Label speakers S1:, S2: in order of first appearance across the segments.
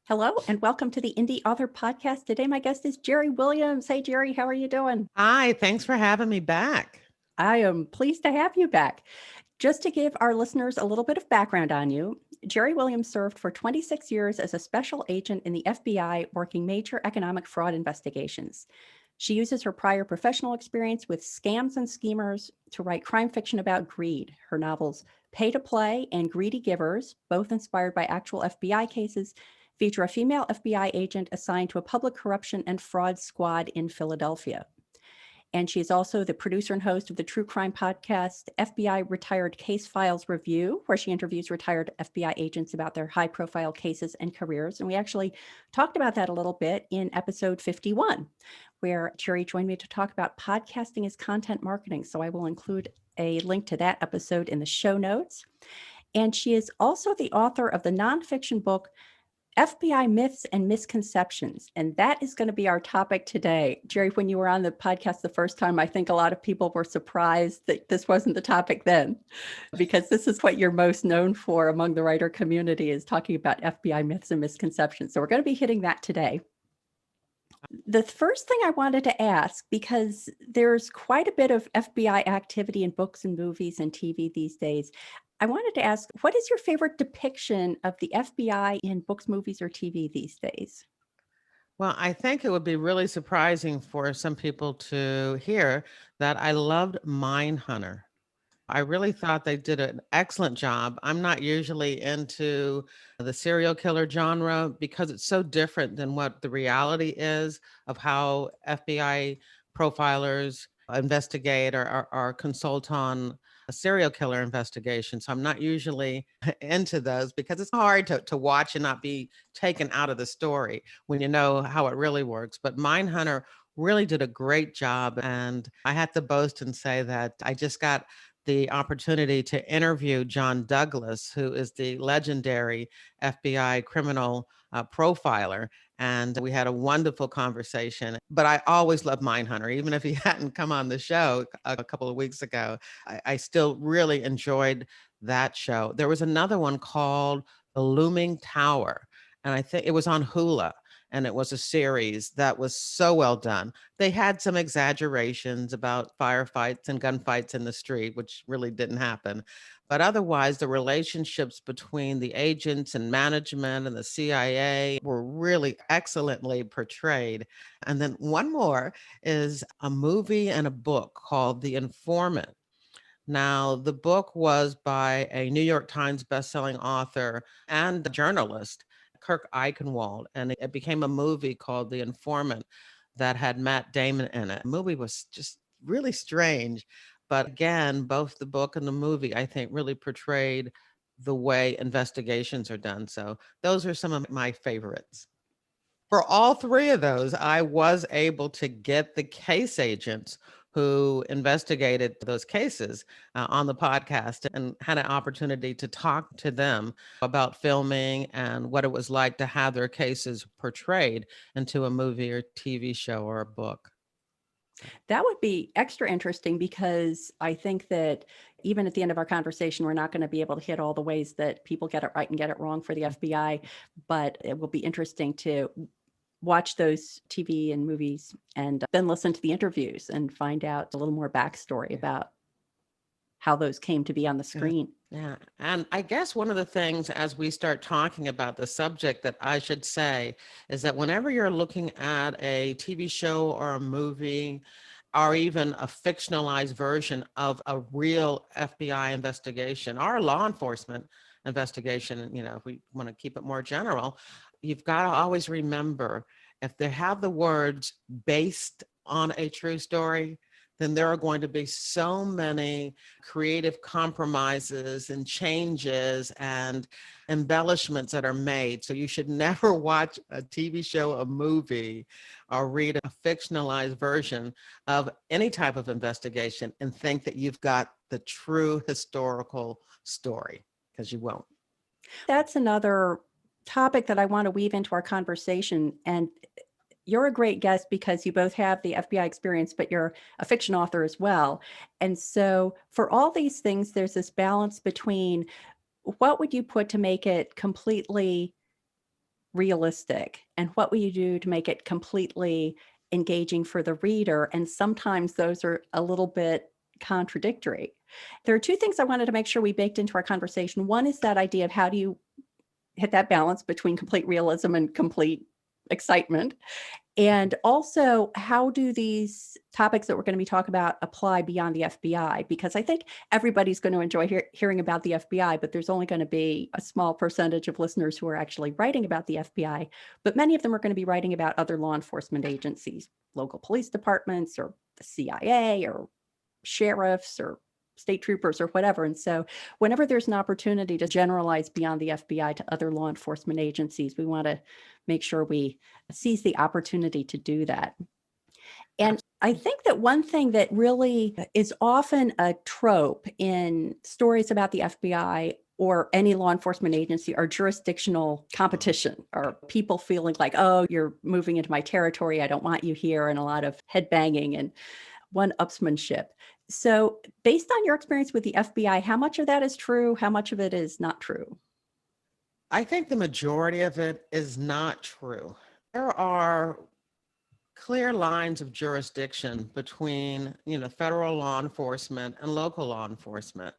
S1: Hello and welcome to the Indie Author Podcast. Today, my guest is Jerri Williams. Hey, Jerri, how are you doing?
S2: Hi, thanks for having me back.
S1: I am pleased to have you back. Just to give our listeners a little bit of background on you, Jerri Williams served for 26 years as a special agent in the FBI working major economic fraud investigations. She uses her prior professional experience with scams and schemers to write crime fiction about greed. Her novels Pay to Play and Greedy Givers, both inspired by actual FBI cases, feature a female FBI agent assigned to a public corruption and fraud squad in Philadelphia. And she is also the producer and host of the true crime podcast, FBI Retired Case Files Review, where she interviews retired FBI agents about their high profile cases and careers. And we actually talked about that a little bit in episode 51, where Jerri joined me to talk about podcasting as content marketing. So I will include a link to that episode in the show notes. And she is also the author of the nonfiction book, FBI Myths and Misconceptions. And that is going to be our topic today. Jerri, when you were on the podcast the first time, I think a lot of people were surprised that this wasn't the topic then, because this is what you're most known for among the writer community, is talking about FBI myths and misconceptions. So we're going to be hitting that today. The first thing I wanted to ask, because there's quite a bit of FBI activity in books and movies and TV these days, I wanted to ask, what is your favorite depiction of the FBI in books, movies, or TV these days?
S2: Well, I think it would be really surprising for some people to hear that I loved Mindhunter. I really thought they did an excellent job. I'm not usually into the serial killer genre because it's so different than what the reality is of how FBI profilers investigate or consult on a serial killer investigation. So I'm not usually into those because it's hard to watch and not be taken out of the story when you know how it really works. But Mindhunter really did a great job. And I have to boast and say that I just got the opportunity to interview John Douglas, who is the legendary FBI criminal profiler. And we had a wonderful conversation. But I always loved Mindhunter, even if he hadn't come on the show a couple of weeks ago. I still really enjoyed that show. There was another one called The Looming Tower, and I think it was on Hula. And it was a series that was so well done. They had some exaggerations about firefights and gunfights in the street, which really didn't happen. But otherwise, the relationships between the agents and management and the CIA were really excellently portrayed. And then one more is a movie and a book called The Informant. Now, the book was by a New York Times bestselling author and journalist, Kirk Eichenwald, and it became a movie called The Informant that had Matt Damon in it. The movie was just really strange, but again, both the book and the movie, I think, really portrayed the way investigations are done. So those are some of my favorites. For all three of those, I was able to get the case agents who investigated those cases on the podcast and had an opportunity to talk to them about filming and what it was like to have their cases portrayed into a movie or TV show or a book.
S1: That would be extra interesting because I think that even at the end of our conversation, we're not going to be able to hit all the ways that people get it right and get it wrong for the FBI, but it will be interesting to watch those TV and movies and then listen to the interviews and find out a little more backstory about how those came to be on the screen.
S2: Yeah. And I guess one of the things as we start talking about the subject that I should say is that whenever you're looking at a TV show or a movie or even a fictionalized version of a real FBI investigation or a law enforcement investigation, if we want to keep it more general, you've got to always remember if they have the words based on a true story, then there are going to be so many creative compromises and changes and embellishments that are made. So you should never watch a TV show, a movie, or read a fictionalized version of any type of investigation and think that you've got the true historical story, because you won't.
S1: That's another topic that I want to weave into our conversation. And you're a great guest because you both have the FBI experience, but you're a fiction author as well. And so for all these things, there's this balance between what would you put to make it completely realistic? And what will you do to make it completely engaging for the reader? And sometimes those are a little bit contradictory. There are two things I wanted to make sure we baked into our conversation. One is that idea of how do you hit that balance between complete realism and complete excitement? And also, how do these topics that we're going to be talking about apply beyond the FBI? Because I think everybody's going to enjoy hearing about the FBI, but there's only going to be a small percentage of listeners who are actually writing about the FBI. But many of them are going to be writing about other law enforcement agencies, local police departments, or the CIA, or sheriffs, or state troopers, or whatever. And so whenever there's an opportunity to generalize beyond the FBI to other law enforcement agencies, we want to make sure we seize the opportunity to do that. And I think that one thing that really is often a trope in stories about the FBI or any law enforcement agency are jurisdictional competition, or people feeling like, oh, you're moving into my territory, I don't want you here, and a lot of head banging and one-upsmanship. So based on your experience with the FBI, how much of that is true? How much of it is not true?
S2: I think the majority of it is not true. There are clear lines of jurisdiction between, federal law enforcement and local law enforcement.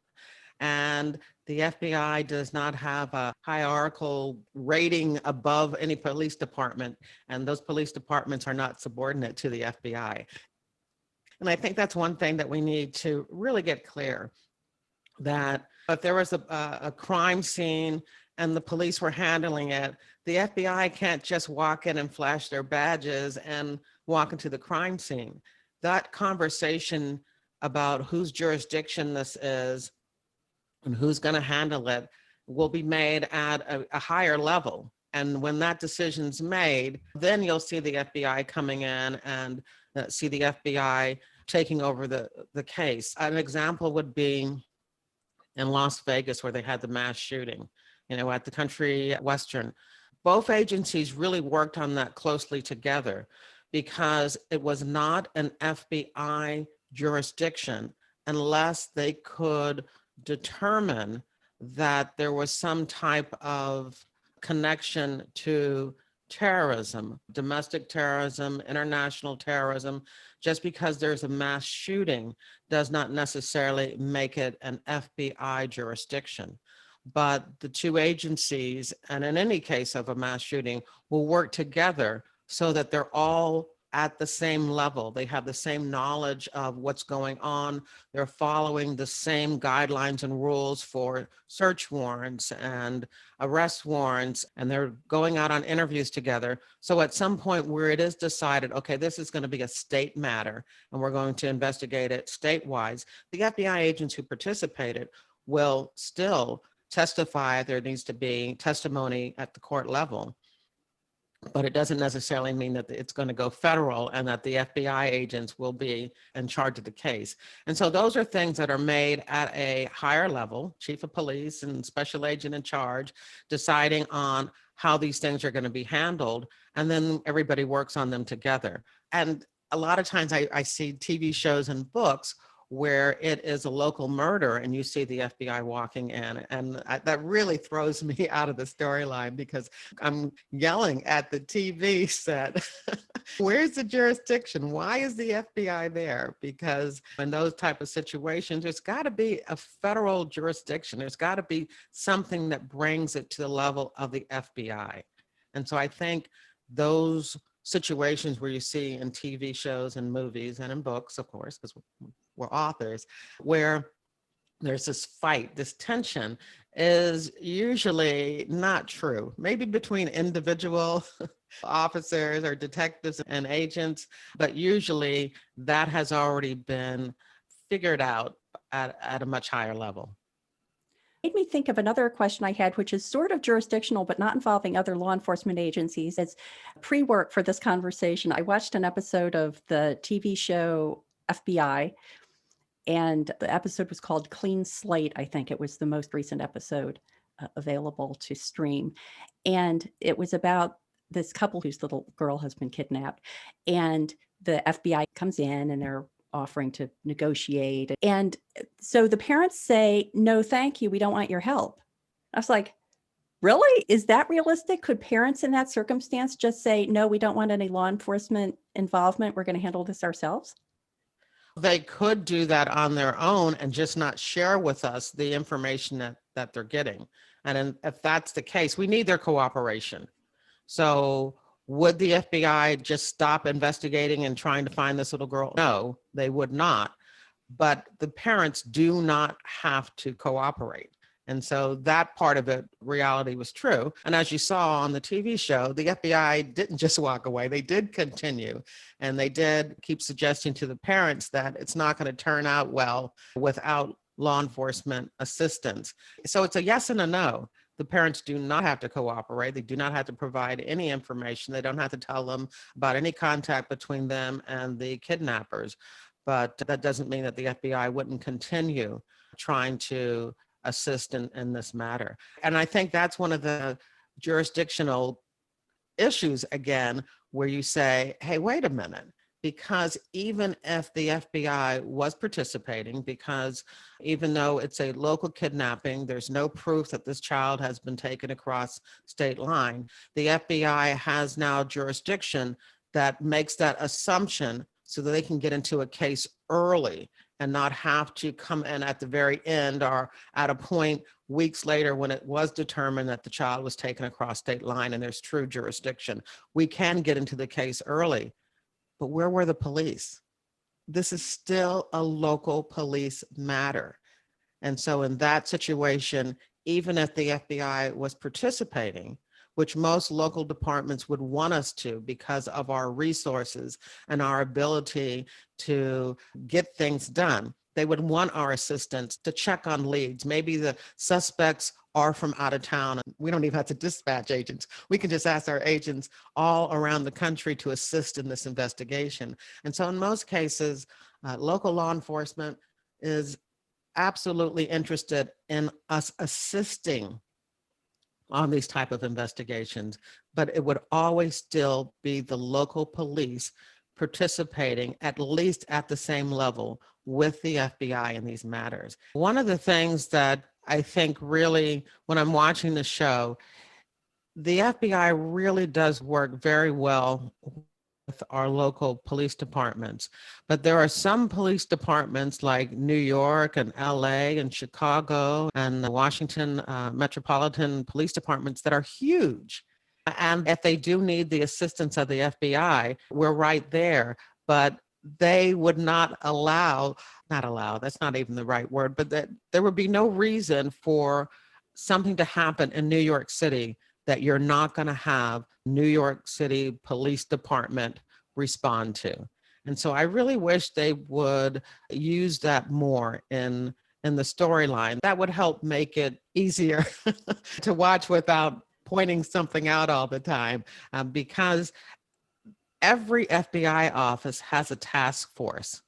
S2: And the FBI does not have a hierarchical rating above any police department, and those police departments are not subordinate to the FBI. And I think that's one thing that we need to really get clear, that if there was a crime scene and the police were handling it, the FBI can't just walk in and flash their badges and walk into the crime scene. That conversation about whose jurisdiction this is and who's going to handle it will be made at a higher level. And when that decision's made, then you'll see the FBI coming in and see the FBI taking over the case. An example would be in Las Vegas, where they had the mass shooting, at the Country Western. Both agencies really worked on that closely together because it was not an FBI jurisdiction unless they could determine that there was some type of connection to terrorism, domestic terrorism, international terrorism. Just because there's a mass shooting does not necessarily make it an FBI jurisdiction. But the two agencies, and in any case of a mass shooting, will work together so that they're all at the same level. They have the same knowledge of what's going on. They're following the same guidelines and rules for search warrants and arrest warrants, and they're going out on interviews together. So at some point where it is decided, okay, this is going to be a state matter, and we're going to investigate it statewide, the FBI agents who participated will still testify. There needs to be testimony at the court level. But it doesn't necessarily mean that it's going to go federal and that the FBI agents will be in charge of the case. And so those are things that are made at a higher level, chief of police and special agent in charge, deciding on how these things are going to be handled. And then everybody works on them together. And a lot of times I see TV shows and books where it is a local murder and you see the FBI walking in. And that really throws me out of the storyline because I'm yelling at the TV set, where's the jurisdiction? Why is the FBI there? Because in those type of situations, there's got to be a federal jurisdiction. There's got to be something that brings it to the level of the FBI. And so I think those situations where you see in TV shows and movies and in books, of course, because we're authors, where there's this fight, this tension is usually not true. Maybe between individual officers or detectives and agents, but usually that has already been figured out at a much higher level.
S1: Made me think of another question I had, which is sort of jurisdictional, but not involving other law enforcement agencies. As pre-work for this conversation, I watched an episode of the TV show FBI, and the episode was called Clean Slate. I think it was the most recent episode available to stream. And it was about this couple whose little girl has been kidnapped. And the FBI comes in and they're offering to negotiate. And so the parents say, no, thank you. We don't want your help. I was like, Really? Is that realistic? Could parents in that circumstance just say, no, we don't want any law enforcement involvement. We're going to handle this ourselves?
S2: They could do that on their own and just not share with us the information that they're getting. If that's the case, we need their cooperation. So would the FBI just stop investigating and trying to find this little girl? No, they would not. But the parents do not have to cooperate. And so that part of it, reality was true. And as you saw on the TV show, the FBI didn't just walk away. They did continue. And they did keep suggesting to the parents that it's not going to turn out well without law enforcement assistance. So it's a yes and a no. The parents do not have to cooperate. They do not have to provide any information. They don't have to tell them about any contact between them and the kidnappers. But that doesn't mean that the FBI wouldn't continue trying to assist in this matter. And I think that's one of the jurisdictional issues, again, where you say, hey, wait a minute. Because even if the FBI was participating, because even though it's a local kidnapping, there's no proof that this child has been taken across state line, the FBI has now jurisdiction that makes that assumption so that they can get into a case early and not have to come in at the very end or at a point weeks later when it was determined that the child was taken across state line and there's true jurisdiction. We can get into the case early. But where were the police? This is still a local police matter. And so in that situation, even if the FBI was participating, which most local departments would want us to because of our resources and our ability to get things done, they would want our assistance to check on leads. Maybe the suspects are from out of town. We don't even have to dispatch agents. We can just ask our agents all around the country to assist in this investigation. And so in most cases, local law enforcement is absolutely interested in us assisting on these type of investigations, but it would always still be the local police participating at least at the same level with the FBI in these matters. One of the things that I think really, when I'm watching the show, the FBI really does work very well with our local police departments. But there are some police departments like New York and LA and Chicago and the Washington Metropolitan Police Departments that are huge. And if they do need the assistance of the FBI, we're right there. But they would not allow, that's not even the right word, but that there would be no reason for something to happen in New York City that you're not going to have New York City Police Department respond to. And so I really wish they would use that more in the storyline. That would help make it easier to watch without pointing something out all the time, because every FBI office has a task force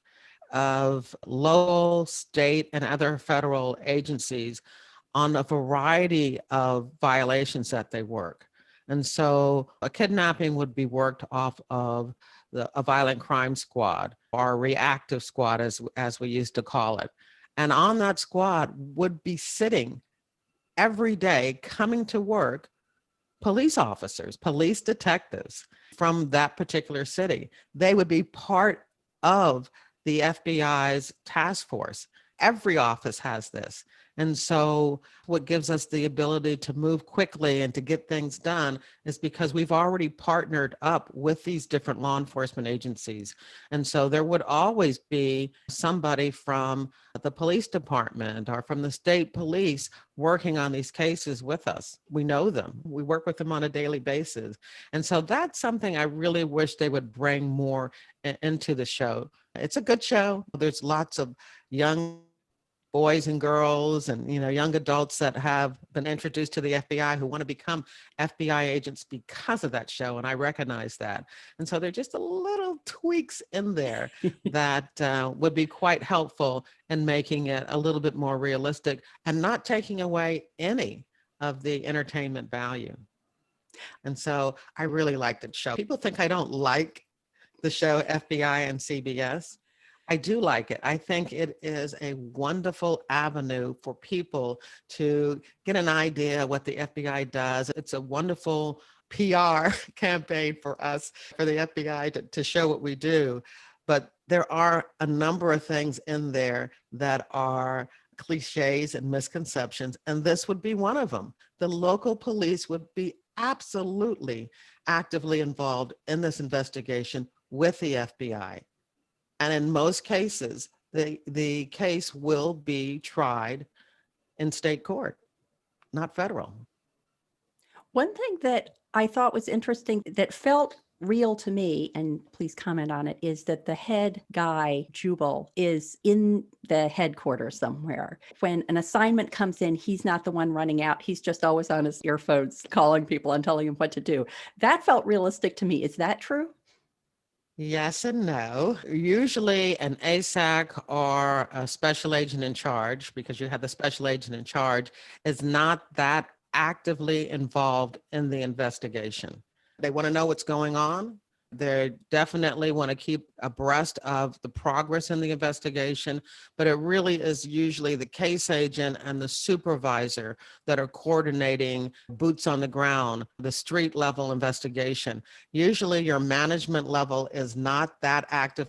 S2: of local, state, and other federal agencies on a variety of violations that they work. And so a kidnapping would be worked off of a violent crime squad or a reactive squad, as we used to call it. And on that squad would be sitting every day, coming to work, police officers, police detectives from that particular city. They would be part of the FBI's task force. Every office has this. And so what gives us the ability to move quickly and to get things done is because we've already partnered up with these different law enforcement agencies. And so there would always be somebody from the police department or from the state police working on these cases with us. We know them. We work with them on a daily basis. And so that's something I really wish they would bring more into the show. It's a good show. There's lots of young boys and girls and young adults that have been introduced to the FBI who want to become FBI agents because of that show, and I recognize that. And so there are just a little tweaks in there that would be quite helpful in making it a little bit more realistic and not taking away any of the entertainment value. And so I really like that show. People think I don't like the show FBI and CBS. I do like it. I think it is a wonderful avenue for people to get an idea what the FBI does. It's a wonderful PR campaign for us, for the FBI to show what we do. But there are a number of things in there that are cliches and misconceptions, and this would be one of them. The local police would be absolutely actively involved in this investigation with the FBI. And in most cases, the case will be tried in state court, not federal.
S1: One thing that I thought was interesting that felt real to me, and please comment on it, is that the head guy, Jubal, is in the headquarters somewhere. When an assignment comes in, he's not the one running out. He's just always on his earphones calling people and telling them what to do. That felt realistic to me. Is that true?
S2: Yes and no. Usually an ASAC or a special agent in charge, because you have the special agent in charge, is not that actively involved in the investigation. They want to know what's going on. They definitely want to keep abreast of the progress in the investigation, but it really is usually the case agent and the supervisor that are coordinating boots on the ground, the street level investigation. Usually your management level is not that active,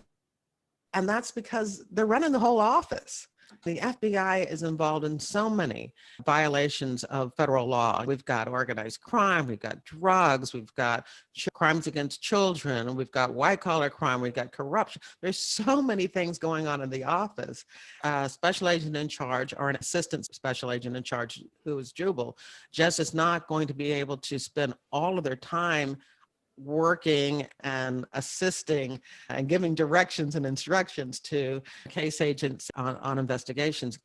S2: and that's because they're running the whole office. The FBI is involved in so many violations of federal law. We've got organized crime, we've got drugs, we've got crimes against children, we've got white collar crime, we've got corruption. There's so many things going on in the office. Special agent in charge or an assistant special agent in charge, who is Jubal, just is not going to be able to spend all of their time working and assisting and giving directions and instructions to case agents on investigations.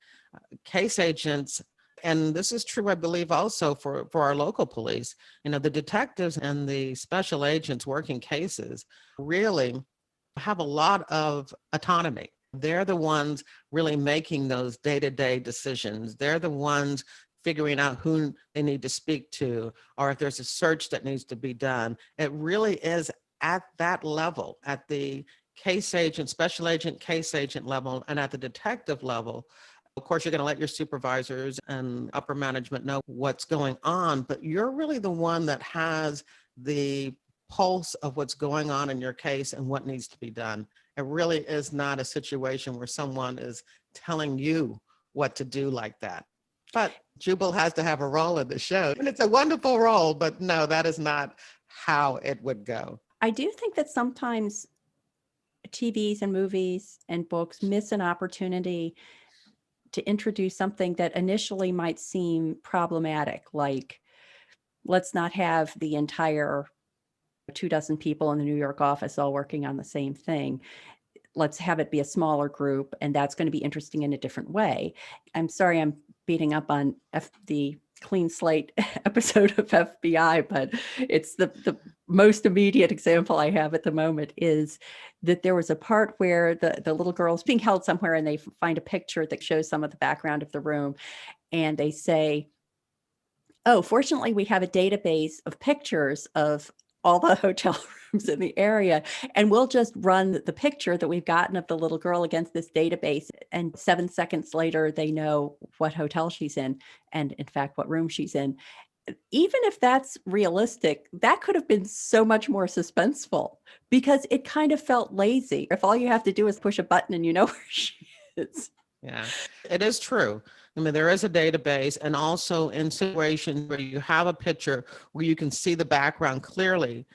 S2: Case agents, and this is true, I believe, also for our local police, the detectives and the special agents working cases really have a lot of autonomy. They're the ones really making those day-to-day decisions. They're the ones figuring out who they need to speak to, or if there's a search that needs to be done. It really is at that level, at the case agent, special agent, case agent level, and at the detective level. Of course, you're going to let your supervisors and upper management know what's going on, but you're really the one that has the pulse of what's going on in your case and what needs to be done. It really is not a situation where someone is telling you what to do like that. But Jubal has to have a role in the show. And it's a wonderful role, but no, that is not how it would go.
S1: I do think that sometimes TVs and movies and books miss an opportunity to introduce something that initially might seem problematic, like let's not have the entire 24 people in the New York office all working on the same thing. Let's have it be a smaller group, and that's going to be interesting in a different way. I'm sorry I'm beating up on the clean slate episode of FBI, but it's the most immediate example I have at the moment is that there was a part where the little girl's being held somewhere and they find a picture that shows some of the background of the room. And they say, oh, fortunately, we have a database of pictures of all the hotel rooms in the area, and we'll just run the picture that we've gotten of the little girl against this database. And 7 seconds later, they know what hotel she's in and, in fact, what room she's in. Even if that's realistic, that could have been so much more suspenseful because it kind of felt lazy. If all you have to do is push a button and you know where she is.
S2: Yeah, it is true. I mean, there is a database, and also in situations where you have a picture where you can see the background clearly,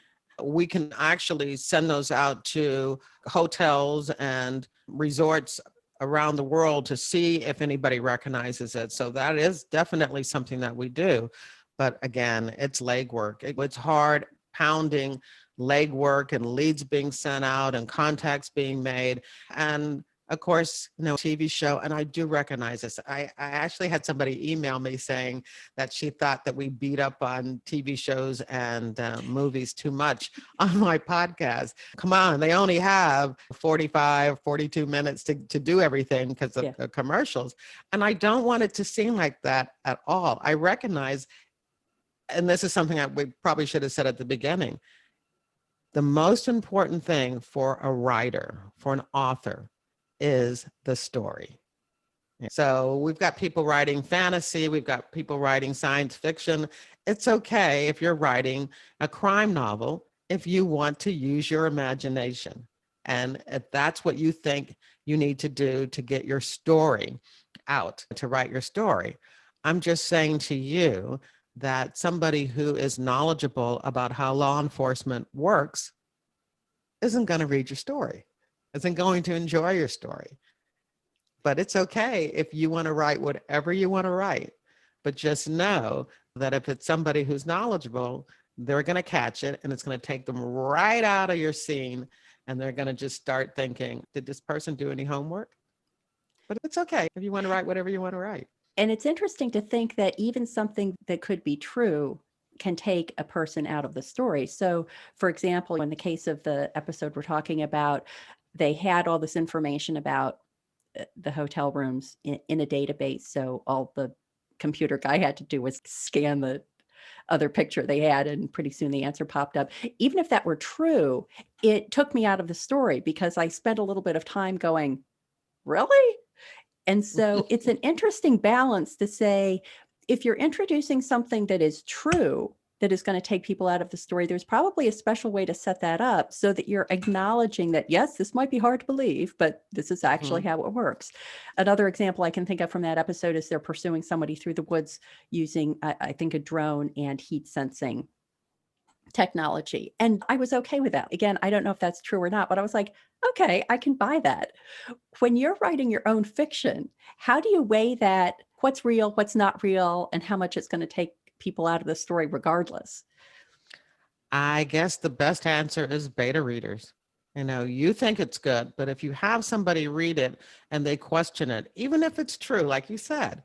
S2: we can actually send those out to hotels and resorts around the world to see if anybody recognizes it. So that is definitely something that we do. But again, it's legwork. It's hard pounding legwork and leads being sent out and contacts being made. And of course, TV show, and I do recognize this. I actually had somebody email me saying that she thought that we beat up on TV shows and movies too much on my podcast. Come on, they only have 45, 42 minutes to do everything because of the commercials. And I don't want it to seem like that at all. I recognize, and this is something that we probably should have said at the beginning, the most important thing for a writer, for an author, is the story. So we've got people writing fantasy, we've got people writing science fiction. It's okay if you're writing a crime novel if you want to use your imagination. And if that's what you think you need to do to get your story out, to write your story. I'm just saying to you that somebody who is knowledgeable about how law enforcement works isn't going to read your story, isn't going to enjoy your story. But it's okay if you want to write whatever you want to write. But just know that if it's somebody who's knowledgeable, they're going to catch it and it's going to take them right out of your scene. And they're going to just start thinking, did this person do any homework? But it's okay if you want to write whatever you want to write.
S1: And it's interesting to think that even something that could be true can take a person out of the story. So, for example, in the case of the episode we're talking about, they had all this information about the hotel rooms in a database. So all the computer guy had to do was scan the other picture they had, and pretty soon the answer popped up. Even if that were true, it took me out of the story because I spent a little bit of time going, really? And so it's an interesting balance to say, if you're introducing something that is true, that is going to take people out of the story, there's probably a special way to set that up so that you're acknowledging that, yes, this might be hard to believe, but this is actually how it works. Another example I can think of from that episode is they're pursuing somebody through the woods using, I think, a drone and heat sensing technology. And I was okay with that. Again, I don't know if that's true or not, but I was like, okay, I can buy that. When you're writing your own fiction, how do you weigh that? What's real, what's not real, and how much it's going to take people out of the story regardless?
S2: I guess the best answer is beta readers. You think it's good, but if you have somebody read it and they question it, even if it's true, like you said,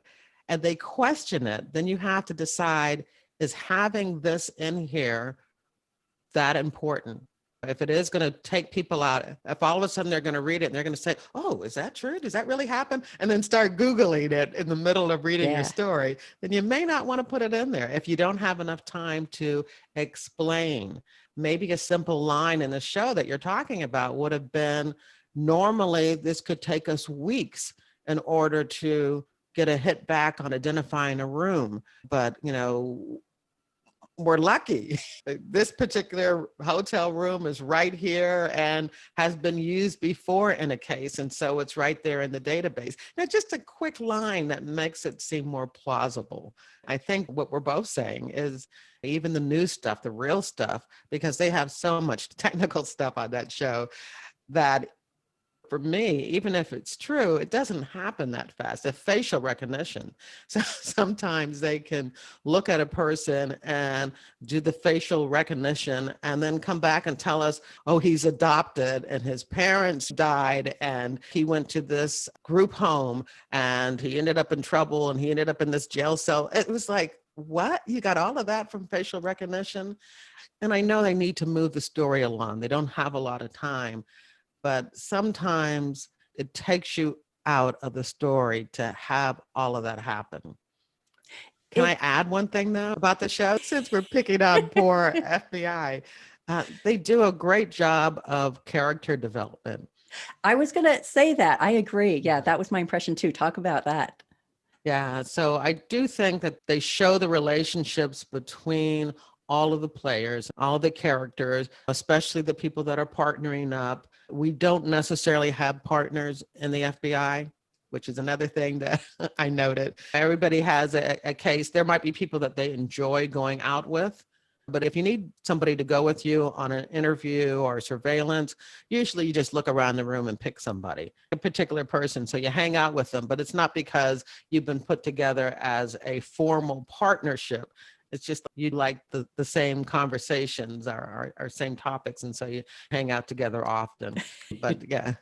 S2: and they question it, then you have to decide, is having this in here that important? If it is going to take people out, if all of a sudden they're going to read it and they're going to say, oh, is that true? Does that really happen? And then start Googling it in the middle of reading your story, then you may not want to put it in there if you don't have enough time to explain. Maybe a simple line in the show that you're talking about would have been, normally this could take us weeks in order to get a hit back on identifying a room. But, we're lucky. This particular hotel room is right here and has been used before in a case. And so it's right there in the database. Now, just a quick line that makes it seem more plausible. I think what we're both saying is even the new stuff, the real stuff, because they have so much technical stuff on that show that, for me, even if it's true, it doesn't happen that fast. The facial recognition. So sometimes they can look at a person and do the facial recognition and then come back and tell us, oh, he's adopted and his parents died and he went to this group home and he ended up in trouble and he ended up in this jail cell. It was like, what? You got all of that from facial recognition? And I know they need to move the story along. They don't have a lot of time. But sometimes it takes you out of the story to have all of that happen. Can I add one thing though about the show? Since we're picking on poor FBI, they do a great job of character development.
S1: I was going to say that. I agree. Yeah, that was my impression too. Talk about that.
S2: Yeah, so I do think that they show the relationships between all of the players, all the characters, especially the people that are partnering up. We don't necessarily have partners in the FBI, which is another thing that I noted. Everybody has a case. There might be people that they enjoy going out with, but if you need somebody to go with you on an interview or surveillance, usually you just look around the room and pick somebody, a particular person. So you hang out with them, but it's not because you've been put together as a formal partnership. It's just you like the same conversations or same topics. And so you hang out together often. But yeah,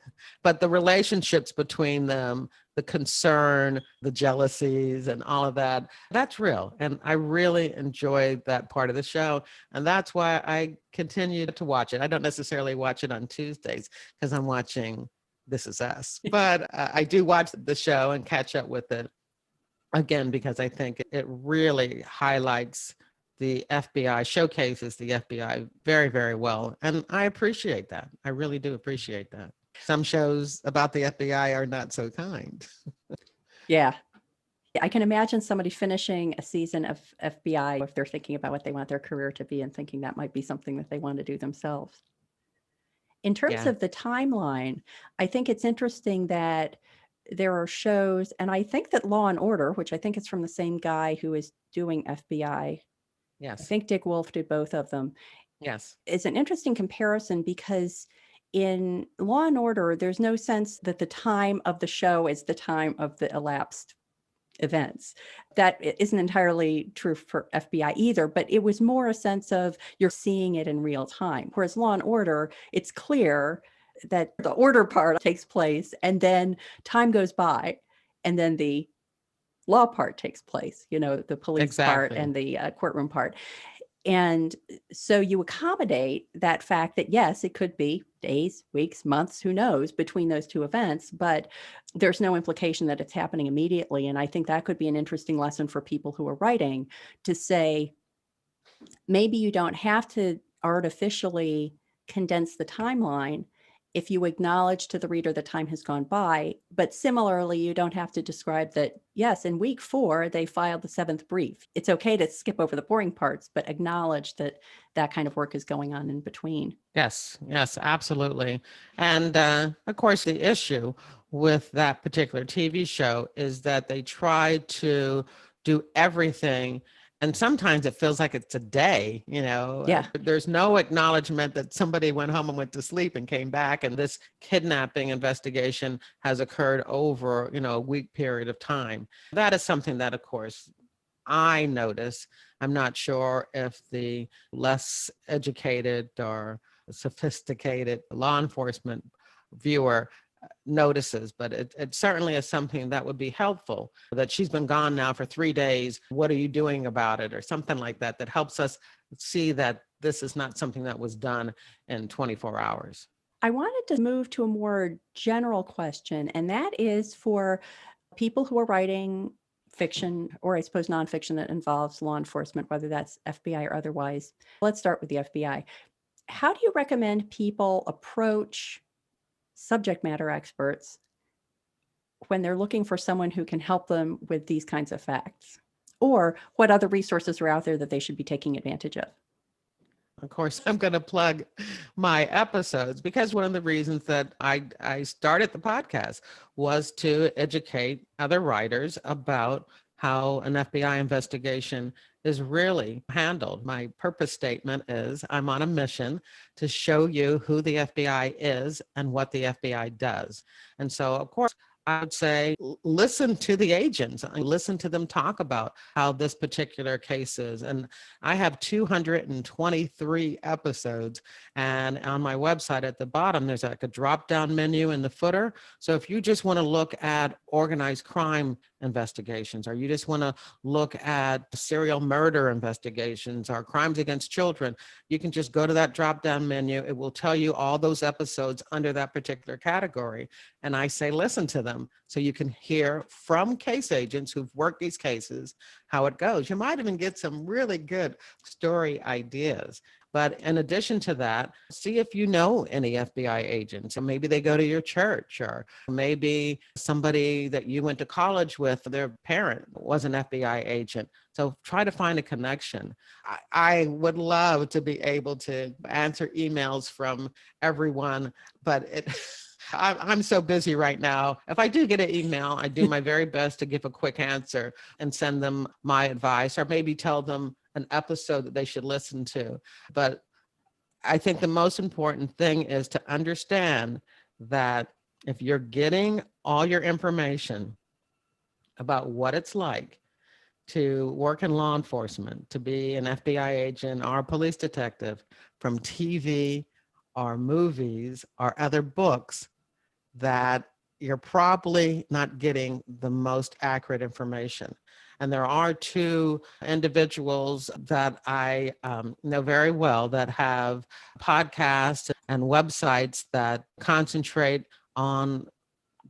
S2: but the relationships between them, the concern, the jealousies and all of that, that's real. And I really enjoy that part of the show. And that's why I continue to watch it. I don't necessarily watch it on Tuesdays because I'm watching This Is Us, but I do watch the show and catch up with it. Again, because I think it really highlights the FBI, showcases the FBI very, very well. And I appreciate that. I really do appreciate that. Some shows about the FBI are not so kind.
S1: Yeah. I can imagine somebody finishing a season of FBI if they're thinking about what they want their career to be and thinking that might be something that they want to do themselves. In terms
S2: Yeah.
S1: of the timeline, I think it's interesting that there are shows, and I think that Law and Order, which I think is from the same guy who is doing FBI, I
S2: Yes.
S1: think Dick Wolf did both of them,
S2: Yes.
S1: is an interesting comparison because in Law and Order, there's no sense that the time of the show is the time of the elapsed events. That isn't entirely true for FBI either, but it was more a sense of you're seeing it in real time. Whereas Law and Order, it's clear that the order part takes place and then time goes by and then the law part takes place, the police part
S2: Exactly.
S1: and the courtroom part. And so you accommodate that fact that, yes, it could be days, weeks, months, who knows, between those two events, but there's no implication that it's happening immediately. And I think that could be an interesting lesson for people who are writing to say, maybe you don't have to artificially condense the timeline if you acknowledge to the reader that time has gone by. But similarly, you don't have to describe that, yes, in week 4, they filed the 7th brief. It's okay to skip over the boring parts, but acknowledge that that kind of work is going on in between.
S2: Yes, yes, absolutely. And of course, the issue with that particular TV show is that they try to do everything. And sometimes it feels like it's a day,
S1: Yeah.
S2: There's no acknowledgement that somebody went home and went to sleep and came back. And this kidnapping investigation has occurred over, a week period of time. That is something that, of course, I notice. I'm not sure if the less educated or sophisticated law enforcement viewer notices, but it certainly is something that would be helpful. That she's been gone now for 3 days. What are you doing about it? Or something like that, that helps us see that this is not something that was done in 24 hours.
S1: I wanted to move to a more general question, and that is for people who are writing fiction, or I suppose nonfiction that involves law enforcement, whether that's FBI or otherwise. Let's start with the FBI. How do you recommend people approach subject matter experts when they're looking for someone who can help them with these kinds of facts? Or what other resources are out there that they should be taking advantage of?
S2: Of course, I'm going to plug my episodes because one of the reasons that I started the podcast was to educate other writers about how an FBI investigation is really handled. My purpose statement is I'm on a mission to show you who the FBI is and what the FBI does. And so, of course, I would say listen to the agents, listen to them talk about how this particular case is. And I have 223 episodes. And on my website at the bottom, there's like a drop down menu in the footer. So if you just want to look at organized crime investigations, or you just want to look at serial murder investigations or crimes against children, you can just go to that drop down menu. It will tell you all those episodes under that particular category. And I say, listen to them so you can hear from case agents who've worked these cases, how it goes. You might even get some really good story ideas. But in addition to that, see if you know any FBI agents. And maybe they go to your church, or maybe somebody that you went to college with, their parent was an FBI agent. So try to find a connection. I would love to be able to answer emails from everyone, but I'm so busy right now. If I do get an email, I do my very best to give a quick answer and send them my advice, or maybe tell them an episode that they should listen to. But I think the most important thing is to understand that if you're getting all your information about what it's like to work in law enforcement, to be an FBI agent or a police detective from TV or movies or other books, that you're probably not getting the most accurate information. And there are 2 individuals that I know very well that have podcasts and websites that concentrate on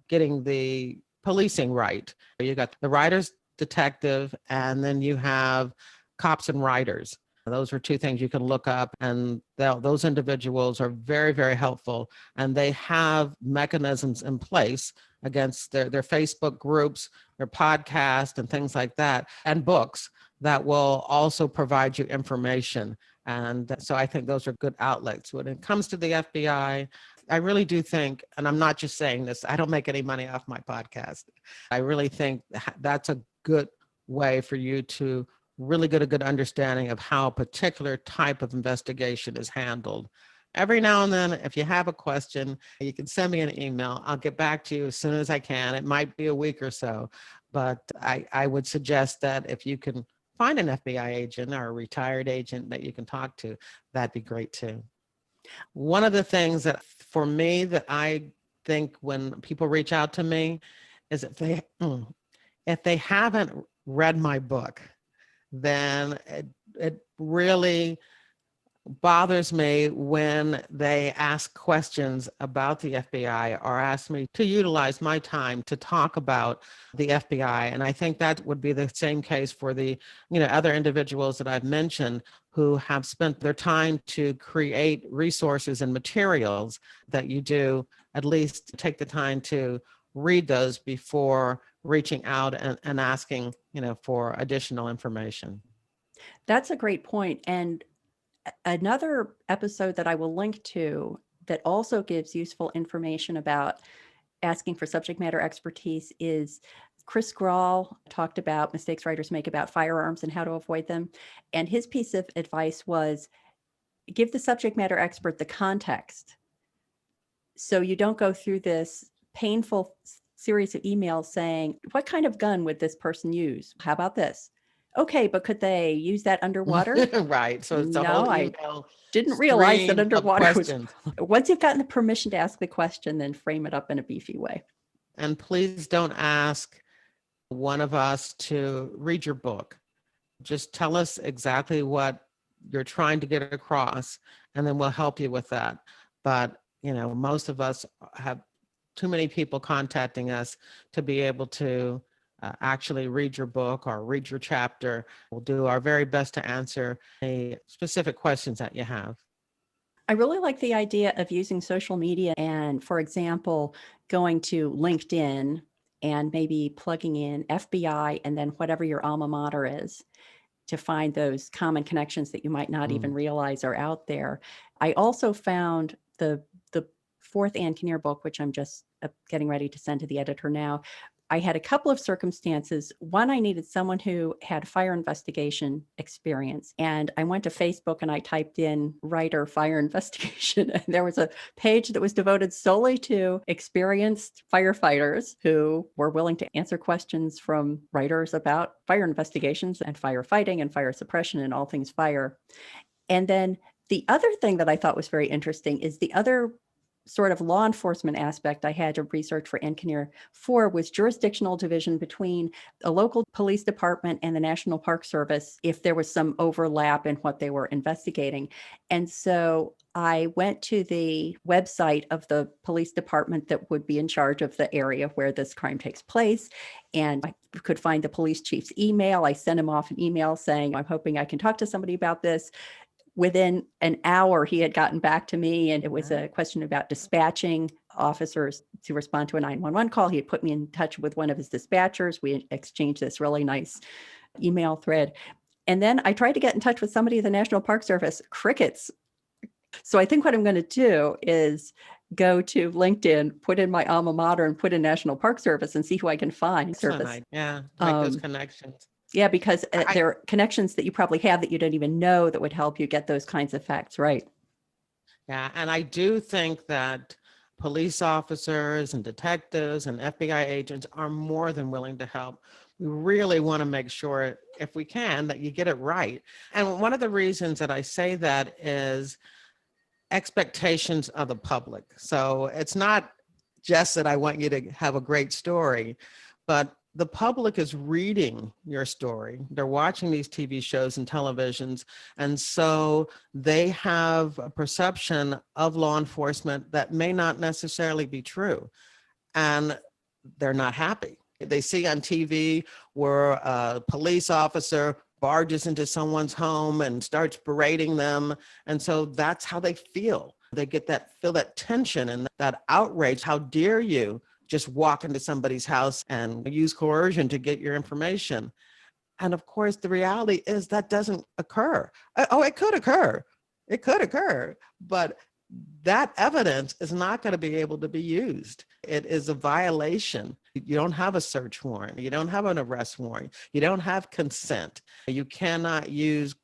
S2: getting the policing right. You got the writer's detective, and then you have cops and writers. Those are two things you can look up, and those individuals are very, very helpful, and they have mechanisms in place against their Facebook groups, their podcast, and things like that, and books that will also provide you information. And so I think those are good outlets. When it comes to the FBI, I really do think, and I'm not just saying this, I don't make any money off my podcast. I really think that's a good way for you to really get a good understanding of how a particular type of investigation is handled. Every now and then, if you have a question, you can send me an email. I'll get back to you as soon as I can. It might be a week or so, but I would suggest that if you can find an FBI agent or a retired agent that you can talk to, that'd be great too. One of the things that for me that I think when people reach out to me is if they haven't read my book, then it really bothers me when they ask questions about the FBI or ask me to utilize my time to talk about the FBI. And I think that would be the same case for the other individuals that I've mentioned who have spent their time to create resources and materials, that you do at least take the time to read those before reaching out and asking for additional information.
S1: That's a great point. And another episode that I will link to that also gives useful information about asking for subject matter expertise is Chris Grawl talked about mistakes writers make about firearms and how to avoid them. And his piece of advice was give the subject matter expert the context, so you don't go through this painful series of emails saying, what kind of gun would this person use? How about this? Okay, but could they use that underwater?
S2: Right. So it's a
S1: No,
S2: whole
S1: I
S2: email
S1: didn't realize that
S2: stream of
S1: underwater was.
S2: questions.
S1: Once you've gotten the permission to ask the question, then frame it up in a beefy way.
S2: And please don't ask one of us to read your book. Just tell us exactly what you're trying to get across, and then we'll help you with that. But, most of us have too many people contacting us to be able to actually read your book or read your chapter. We'll do our very best to answer any specific questions that you have.
S1: I really like the idea of using social media and, for example, going to LinkedIn and maybe plugging in FBI and then whatever your alma mater is to find those common connections that you might not even realize are out there. I also found the fourth Ann Kinnear book, which I'm just getting ready to send to the editor now. I had a couple of circumstances. One, I needed someone who had fire investigation experience. And I went to Facebook and I typed in writer fire investigation. And there was a page that was devoted solely to experienced firefighters who were willing to answer questions from writers about fire investigations and firefighting and fire suppression and all things fire. And then the other thing that I thought was very interesting is the other sort of law enforcement aspect I had to research for Ann Kinnear for was jurisdictional division between a local police department and the National Park Service, if there was some overlap in what they were investigating. And so I went to the website of the police department that would be in charge of the area where this crime takes place. And I could find the police chief's email. I sent him off an email saying, I'm hoping I can talk to somebody about this. Within an hour, he had gotten back to me, and it was a question about dispatching officers to respond to a 911 call. He had put me in touch with one of his dispatchers. We exchanged this really nice email thread. And then I tried to get in touch with somebody at the National Park Service. Crickets. So I think what I'm going to do is go to LinkedIn, put in my alma mater, and put in National Park Service and see who I can find. Service.
S2: Yeah, make those connections.
S1: Yeah, because there are connections that you probably have that you don't even know that would help you get those kinds of facts right.
S2: Yeah, and I do think that police officers and detectives and FBI agents are more than willing to help. We really want to make sure, if we can, that you get it right. And one of the reasons that I say that is expectations of the public. So it's not just that I want you to have a great story, but the public is reading your story. They're watching these TV shows and televisions. And so they have a perception of law enforcement that may not necessarily be true. And they're not happy. They see on TV where a police officer barges into someone's home and starts berating them. And so that's how they feel. They feel that tension and that outrage. How dare you just walk into somebody's house and use coercion to get your information? And of course, the reality is that doesn't occur. Oh, it could occur. It could occur, but that evidence is not going to be able to be used. It is a violation. You don't have a search warrant. You don't have an arrest warrant. You don't have consent. You cannot use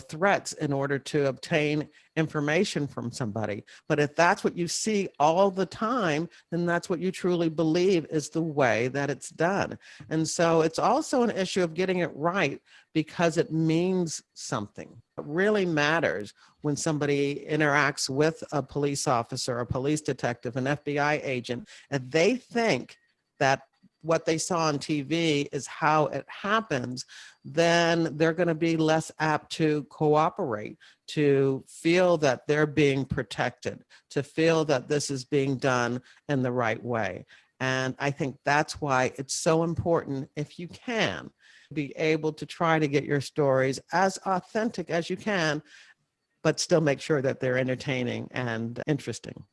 S2: threats in order to obtain information from somebody. But if that's what you see all the time, then that's what you truly believe is the way that it's done. And so it's also an issue of getting it right because it means something. It really matters when somebody interacts with a police officer, a police detective, an FBI agent, and they think that what they saw on TV is how it happens, then they're going to be less apt to cooperate, to feel that they're being protected, to feel that this is being done in the right way. And I think that's why it's so important, if you can, be able to try to get your stories as authentic as you can, but still make sure that they're entertaining and interesting.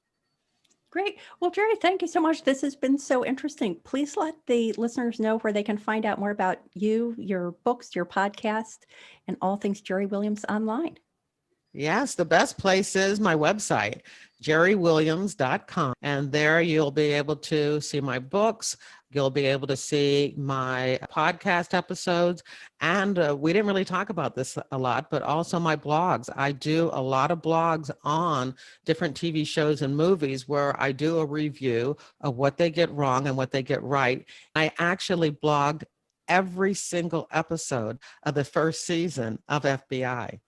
S1: Great. Well, Jerri, thank you so much. This has been so interesting. Please let the listeners know where they can find out more about you, your books, your podcast, and all things Jerri Williams online.
S2: Yes, the best place is my website, jerriwilliams.com. And there you'll be able to see my books. You'll be able to see my podcast episodes. And we didn't really talk about this a lot, but also my blogs. I do a lot of blogs on different TV shows and movies where I do a review of what they get wrong and what they get right. I actually blogged every single episode of the first season of FBI.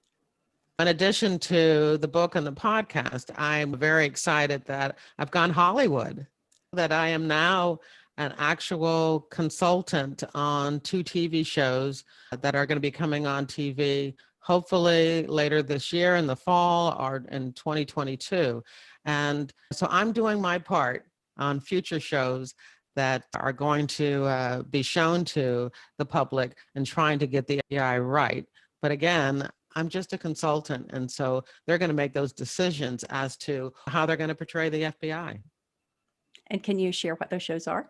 S2: In addition to the book and the podcast, I'm very excited that I've gone Hollywood, that I am now an actual consultant on 2 TV shows that are going to be coming on TV, hopefully later this year in the fall or in 2022. And so I'm doing my part on future shows that are going to be shown to the public and trying to get the AI right. But again, I'm just a consultant. And so they're going to make those decisions as to how they're going to portray the FBI.
S1: And can you share what those shows are?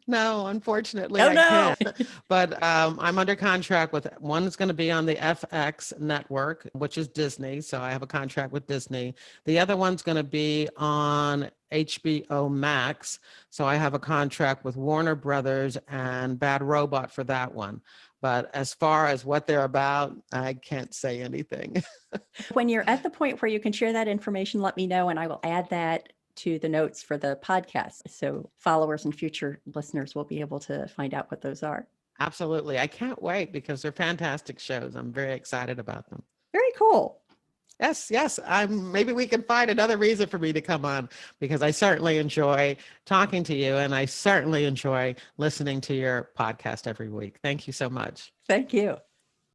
S2: No, unfortunately,
S1: Oh,
S2: I
S1: no.
S2: can't. But I'm under contract with one that's going to be on the FX network, which is Disney. So I have a contract with Disney. The other one's going to be on HBO Max. So I have a contract with Warner Brothers and Bad Robot for that one. But as far as what they're about, I can't say anything.
S1: When you're at the point where you can share that information, let me know, and I will add that to the notes for the podcast. So followers and future listeners will be able to find out what those are.
S2: Absolutely. I can't wait because they're fantastic shows. I'm very excited about them.
S1: Very cool.
S2: Yes. Maybe we can find another reason for me to come on because I certainly enjoy talking to you and I certainly enjoy listening to your podcast every week. Thank you so much.
S1: Thank you.